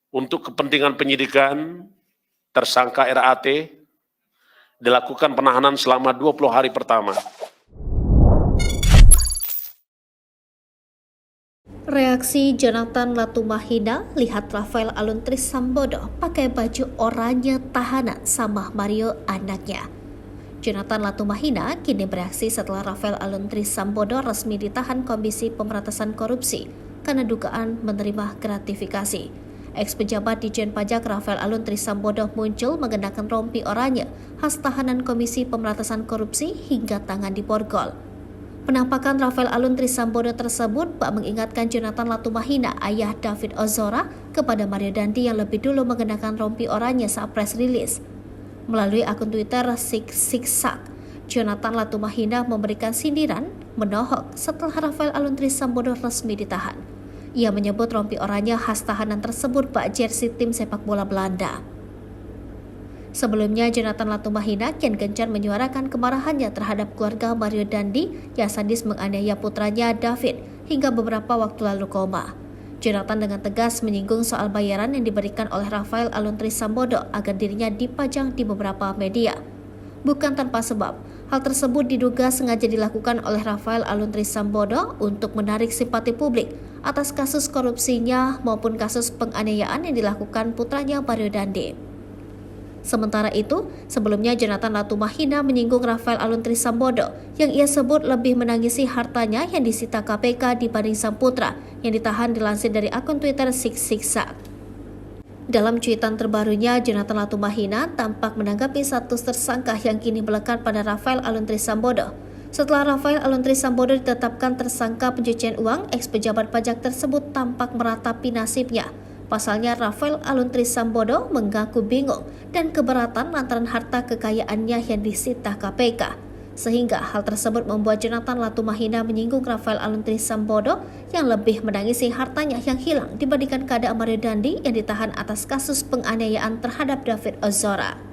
Untuk kepentingan penyidikan, tersangka RAT dilakukan penahanan selama 20 hari pertama. Reaksi Jonathan Latumahina lihat Rafael Alun Trisambodo pakai baju oranye tahanan sama Mario anaknya. Jonathan Latumahina kini bereaksi setelah Rafael Alun Trisambodo resmi ditahan Komisi Pemberantasan Korupsi karena dugaan menerima gratifikasi. Ex-pejabat Ditjen Pajak Rafael Alun Trisambodo muncul mengenakan rompi oranye khas tahanan Komisi Pemberantasan Korupsi hingga tangan diborgol. Penampakan Rafael Alun Trisambodo tersebut bak mengingatkan Jonathan Latumahina, ayah David Ozora, kepada Mario Dandi yang lebih dulu mengenakan rompi oranye saat press release. Melalui akun Twitter Siksak, Jonathan Latumahina memberikan sindiran menohok setelah Rafael Alun Trisambodo resmi ditahan. Ia menyebut rompi oranye khas tahanan tersebut bak jersey tim sepak bola Belanda. Sebelumnya, Jonathan Latumahina kian gencar menyuarakan kemarahannya terhadap keluarga Mario Dandi yang sadis menganiaya putranya David hingga beberapa waktu lalu koma. Jonathan dengan tegas menyinggung soal bayaran yang diberikan oleh Rafael Alun Trisambodo agar dirinya dipajang di beberapa media. Bukan tanpa sebab, hal tersebut diduga sengaja dilakukan oleh Rafael Alun Trisambodo untuk menarik simpati publik atas kasus korupsinya maupun kasus penganiayaan yang dilakukan putranya Mario Dandi. Sementara itu, sebelumnya Jonathan Latumahina menyinggung Rafael Alun Trisambodo yang ia sebut lebih menangisi hartanya yang disita KPK dibanding sang putra yang ditahan, dilansir dari akun Twitter Siksak. Dalam cuitan terbarunya, Jonathan Latumahina tampak menanggapi status tersangka yang kini melekat pada Rafael Alun Trisambodo. Setelah Rafael Alun Trisambodo ditetapkan tersangka pencucian uang, ex-pejabat pajak tersebut tampak meratapi nasibnya. Pasalnya, Rafael Alun Trisambodo mengaku bingung dan keberatan lantaran harta kekayaannya yang disita KPK. Sehingga hal tersebut membuat Jonathan Latumahina menyinggung Rafael Alun Trisambodo yang lebih menangisi hartanya yang hilang dibandingkan keadaan Mario Dandi yang ditahan atas kasus penganiayaan terhadap David Ozora.